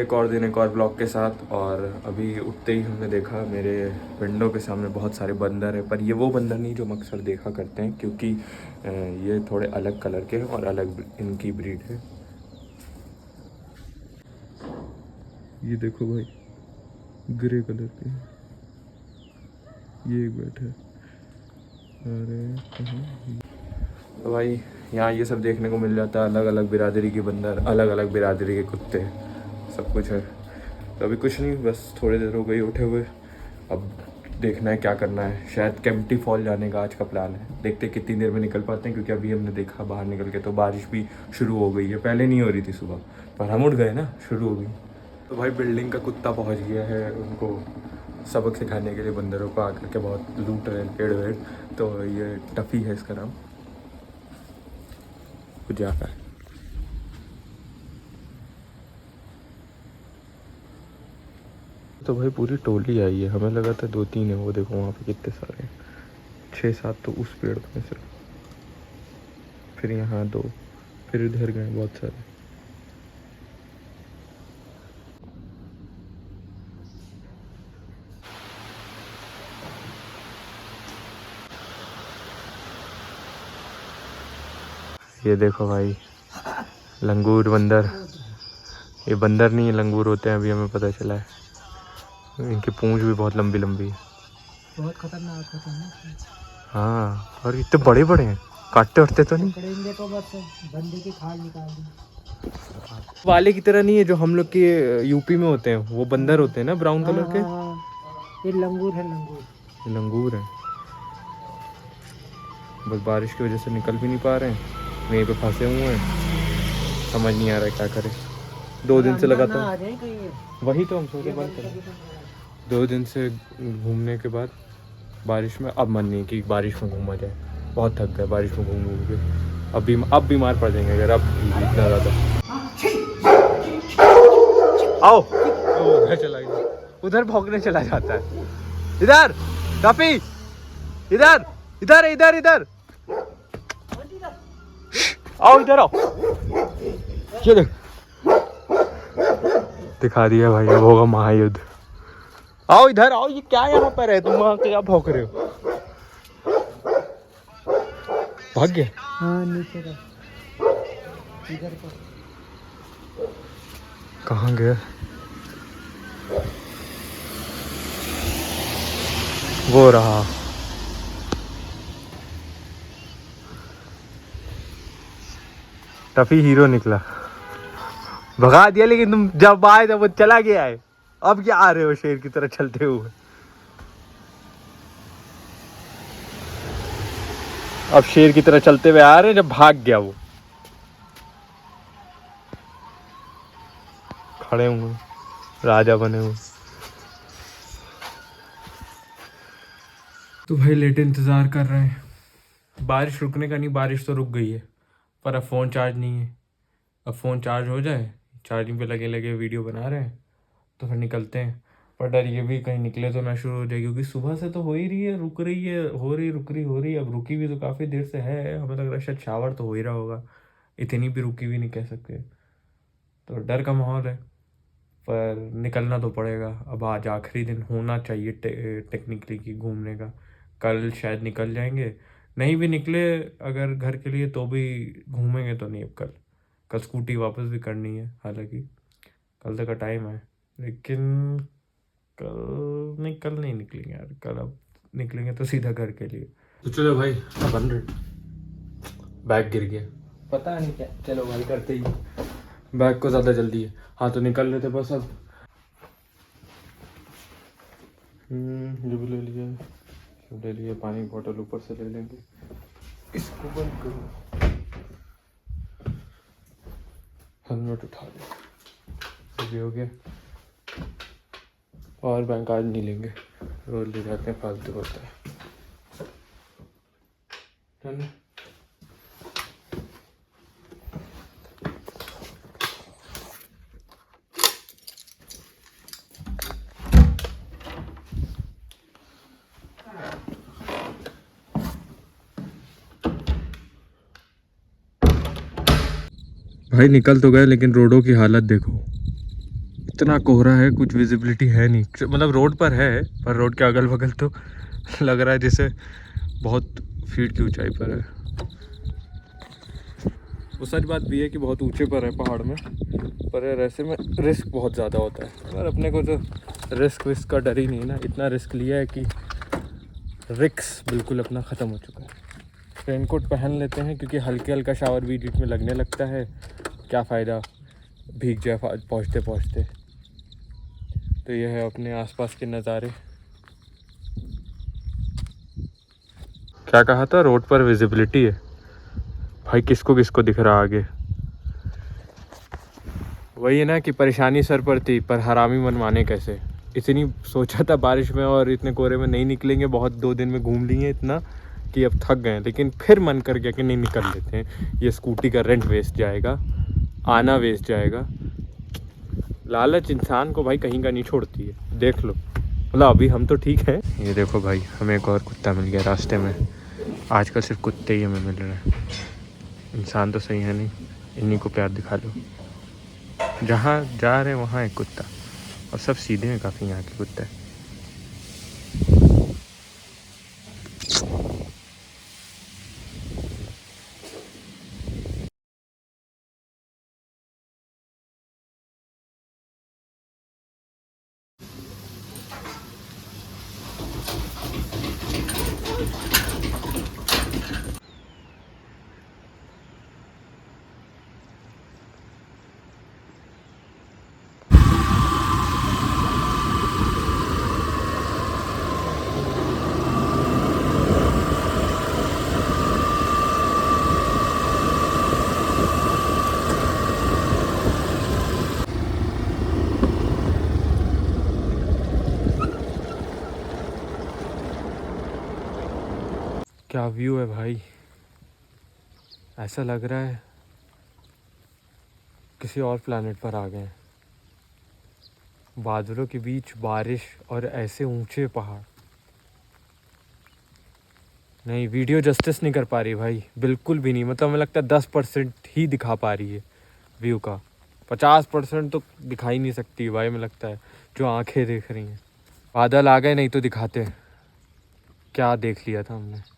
एक और दिन एक और ब्लॉग के साथ। और अभी उठते ही हमने देखा मेरे विंडो के सामने बहुत सारे बंदर हैं, पर ये वो बंदर नहीं जो हम अक्सर देखा करते हैं, क्योंकि ये थोड़े अलग कलर के हैं और अलग इनकी ब्रीड है। ये देखो भाई, ग्रे कलर के, ये एक बैठा है। अरे तो भाई यहाँ ये सब देखने को मिल जाता है, अलग अलग बिरादरी के बंदर, अलग अलग बिरादरी के कुत्ते, सब कुछ है। तो अभी कुछ नहीं, बस थोड़ी देर हो गई उठे हुए। अब देखना है क्या करना है, शायद केम्प्टी फॉल जाने का आज का प्लान है। देखते कितनी देर में निकल पाते हैं, क्योंकि अभी हमने देखा बाहर निकल के तो बारिश भी शुरू हो गई है। पहले नहीं हो रही थी सुबह, पर हम उठ गए ना, शुरू हो गई। तो भाई बिल्डिंग का कुत्ता पहुँच गया है, उनको सबक सिखाने के लिए बंदरों को आकर के बहुत लूट रहे हैं पेड़ वेड़। तो ये टफ़ी है इसका नाम, कुछ आता है। तो भाई पूरी टोली आई है, हमें लगा था 2-3 है, वो देखो वहाँ पे कितने सारे हैं, 6-7 तो उस पेड़ में से, फिर यहाँ 2, फिर इधर गए बहुत सारे। ये देखो भाई, लंगूर बंदर, ये बंदर नहीं है लंगूर होते हैं, अभी हमें पता चला है। इनकी पूंछ भी बहुत लंबी लंबी है, बहुत खतरनाक होता है। हाँ, और इतने बड़े बड़े हैं, काटते उठते तो नहीं। पकड़ेंगे तो बस बंदे की खाल निकाल दी। वाले की तरह नहीं है जो हम लोग के यूपी में होते हैं, वो बंदर होते हैं ना ब्राउन कलर के। ये लंगूर है, लंगूर। ये लंगूर है। बस बारिश की वजह से निकल भी नहीं पा रहे हैं, वहीं पे फंसे हुए हैं, समझ नहीं आ रहा है क्या करें। 2 दिन से लगातार, वही तो हम सोचे बंद करें। 2 दिन से घूमने के बाद बारिश में अब मन नहीं कि बारिश में घूमा जाए, बहुत थक गए बारिश में घूम घूम के। अब बीमार पड़ जाएंगे अगर अब इतना ज़्यादा। आओ, उधर चला गया, उधर भौंकने चला जाता है। इधर काफी, इधर इधर इधर इधर आओ, इधर आओ। चलो दिखा दिया भाई, अब होगा महायुद्ध। आओ इधर आओ, ये क्या यहाँ पर है, तुम वहाँ क्या भौंक रहे हो? भाग गया। हाँ नीचे का, इधर का। कहाँ गया वो? रहा टफी हीरो निकला, भगा दिया। लेकिन तुम जब आए तब वो चला गया है, अब क्या आ रहे हो शेर की तरह चलते हुए? अब शेर की तरह चलते हुए आ रहे हैं, जब भाग गया वो। खड़े हुए राजा बने हुए। तो भाई लेटे इंतज़ार कर रहे हैं, बारिश रुकने का नहीं, बारिश तो रुक गई है, पर अब फ़ोन चार्ज नहीं है। अब फ़ोन चार्ज हो जाए, चार्जिंग पे लगे लगे वीडियो बना रहे हैं, तो फिर निकलते हैं। पर डर ये भी कहीं निकले तो ना शुरू हो जाए, क्योंकि सुबह से तो हो ही रही है, रुक रही है, हो रही, रुक रही, हो रही। अब रुकी भी तो काफ़ी देर से है, हमें लग रहा है शायद शावर तो हो ही रहा होगा, इतनी भी रुकी भी नहीं कह सकते। तो डर का माहौल है, पर निकलना तो पड़ेगा। अब आज आखिरी दिन होना चाहिए टेक्निकली कि घूमने का। कल शायद निकल जाएंगे, नहीं भी निकले अगर घर के लिए तो भी घूमेंगे तो नहीं। अब कल स्कूटी वापस भी करनी है, हालांकि कल तक का टाइम है, लेकिन कल नहीं निकलेंगे यार। कल अब निकलेंगे तो सीधा घर के लिए। तो चलो भाई, 100 बैग गिर गया, पता नहीं क्या। चलो भाई करते ही, बैग को ज़्यादा जल्दी है। हाँ तो निकल रहे थे बस अब। जो भी ले लिया, सब ले लिया। पानी की बोतल ऊपर से ले लेंगे। इसको बंद करो, हेलमेट उठा ले, ये हो गया। और बैंक आज नहीं लेंगे, रोज ले जाते हैं, फालतू होता है। भाई निकल तो गए, लेकिन रोडों की हालत देखो, इतना कोहरा है, कुछ विजिबिलिटी है नहीं। मतलब रोड पर है, पर रोड के अगल बगल तो लग रहा है जैसे बहुत फीट की ऊंचाई पर है। वो सच बात भी है कि बहुत ऊंचे पर है पहाड़ में, पर यार ऐसे में रिस्क बहुत ज़्यादा होता है। और अपने को तो रिस्क का डर ही नहीं ना, इतना रिस्क लिया है कि रिस्क बिल्कुल अपना ख़त्म हो चुका है। रेनकोट पहन लेते हैं क्योंकि हल्के हल्का शावर भी बीच में लगने लगता है, क्या फ़ायदा भीग जाए पहुँचते पहुँचते। तो ये है अपने आसपास के नज़ारे। क्या कहा था, रोड पर विजिबिलिटी है भाई, किसको किसको दिख रहा आगे। वही है ना कि परेशानी सर पर थी, पर हरामी मन माने कैसे। इतनी सोचा था बारिश में और इतने कोहरे में नहीं निकलेंगे, बहुत 2 दिन में घूम लिए इतना कि अब थक गए, लेकिन फिर मन कर गया कि नहीं निकल लेते हैं। ये स्कूटी का रेंट वेस्ट जाएगा, आना वेस्ट जाएगा। लालच इंसान को भाई कहीं का नहीं छोड़ती है, देख लो। मतलब अभी हम तो ठीक हैं। ये देखो भाई, हमें एक और कुत्ता मिल गया रास्ते में। आजकल सिर्फ कुत्ते ही हमें मिल रहे हैं, इंसान तो सही है नहीं। इन्हीं को प्यार दिखा लो, जहाँ जा रहे हैं वहाँ एक कुत्ता, और सब सीधे हैं काफ़ी यहाँ के कुत्ते। क्या व्यू है भाई, ऐसा लग रहा है किसी और प्लैनेट पर आ गए हैं। बादलों के बीच बारिश और ऐसे ऊंचे पहाड़। नहीं, वीडियो जस्टिस नहीं कर पा रही भाई, बिल्कुल भी नहीं। मतलब हमें लगता है 10% ही दिखा पा रही है व्यू का, 50% तो दिखा ही नहीं सकती भाई, हमें लगता है, जो आंखें देख रही हैं। बादल आ गए, नहीं तो दिखाते क्या देख लिया था हमने।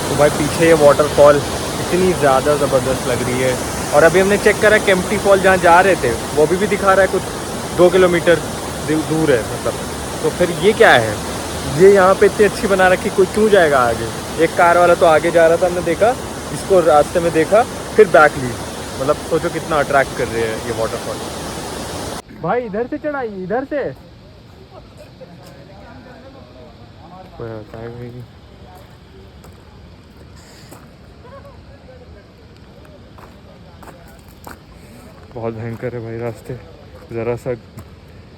तो भाई पीछे ये वाटरफॉल इतनी ज़्यादा ज़बरदस्त लग रही है। और अभी हमने चेक करा, केम्प्टी फॉल जहाँ जा रहे थे वो भी दिखा रहा है कुछ 2 किलोमीटर दूर है मतलब। तो फिर ये क्या है, ये यहाँ पे इतनी अच्छी बना रखी, कोई क्यों जाएगा आगे। एक कार वाला तो आगे जा रहा था, हमने देखा इसको रास्ते में, देखा फिर बैक ली। मतलब सोचो कितना अट्रैक्ट कर रही है ये वाटरफॉल। भाई इधर से चढ़ाई, इधर से कोई होता है भाई। बहुत भयंकर है भाई रास्ते, ज़रा सा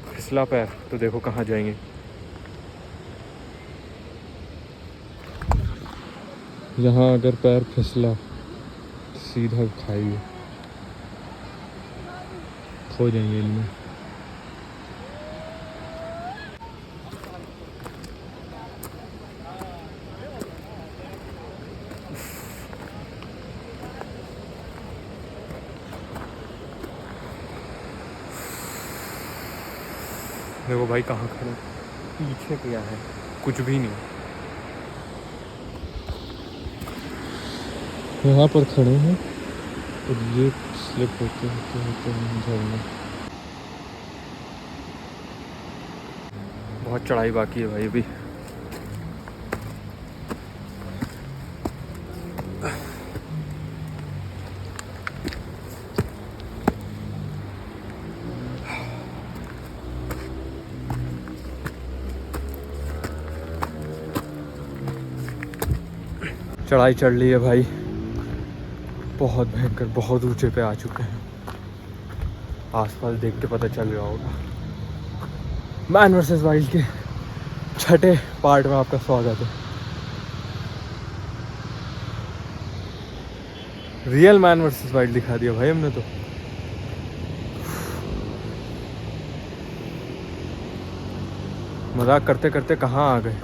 फिसला पैर तो देखो कहाँ जाएंगे। यहाँ अगर पैर फिसला तो सीधा खाइए, खो जाएंगे इनमें। देखो भाई कहाँ खड़े, पीछे क्या है, कुछ भी नहीं। यहाँ पर खड़े हैं और ये स्लिप होते होते होते झरना। बहुत चढ़ाई बाकी है भाई अभी। चढ़ाई चढ़ ली है भाई, बहुत भयंकर, बहुत ऊंचे पे आ चुके हैं। आसपास देख के पता चल रहा होगा। मैन वर्सेस वाइल्ड के छठे पार्ट में आपका स्वागत है। रियल मैन वर्सेस वाइल्ड दिखा दिया भाई हमने तो। मजाक करते करते कहाँ आ गए।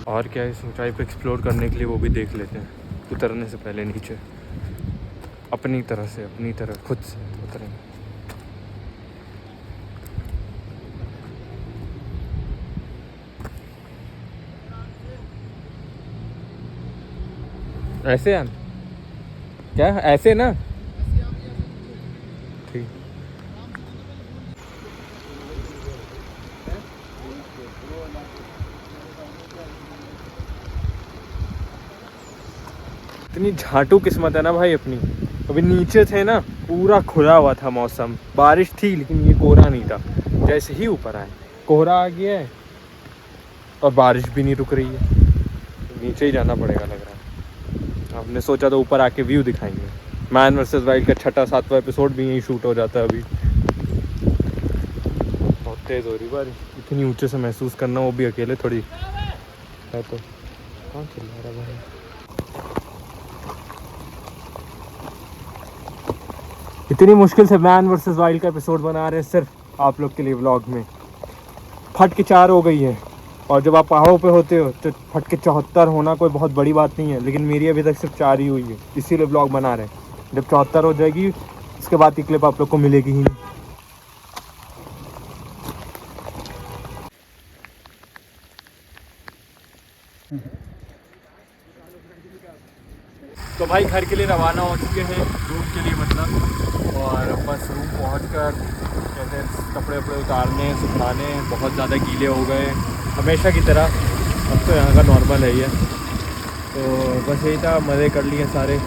और क्या है, इस ऊंचाई पे एक्सप्लोर करने के लिए वो भी देख लेते हैं, उतरने से पहले नीचे अपनी तरह खुद से उतरेंगे। ऐसे यार, क्या ऐसे ना, ठीक। इतनी झाटू किस्मत है ना भाई अपनी। अभी नीचे थे ना, पूरा खुला हुआ था मौसम, बारिश थी लेकिन ये कोहरा नहीं था। जैसे ही ऊपर आए कोहरा आ गया है और बारिश भी नहीं रुक रही है। नीचे ही जाना पड़ेगा लग रहा है। हमने सोचा तो ऊपर आके व्यू दिखाएंगे। मैन वर्सेस वाइल्ड का 6वां 7वां एपिसोड भी यहीं शूट हो जाता है। अभी बहुत तेज़ हो रही बारिश, इतनी ऊंचे से महसूस करना, वो भी अकेले थोड़ी है। तो कौन चल रहा है भाई? इतनी मुश्किल से मैन वर्सेस वाइल्ड का एपिसोड बना रहे हैं सिर्फ आप लोग के लिए व्लॉग में। फट के 4 हो गई है, और जब आप पहाड़ों पे होते हो तो फट के 74 होना कोई बहुत बड़ी बात नहीं है, लेकिन मेरी अभी तक सिर्फ 4 ही हुई है, इसीलिए व्लॉग बना रहे हैं। जब 74 हो जाएगी उसके बाद की क्लिप आप लोग को मिलेगी ही नहीं। तो भाई घर के लिए रवाना हो चुके हैं, रूम के लिए मतलब। और बस रूम पहुंचकर कहते हैं कपड़े वपड़े उतारने सुखाने, बहुत ज़्यादा गीले हो गए हमेशा की तरह। अब तो यहाँ का नॉर्मल है ही है। तो बस यही था, मज़े कर लिए सारे।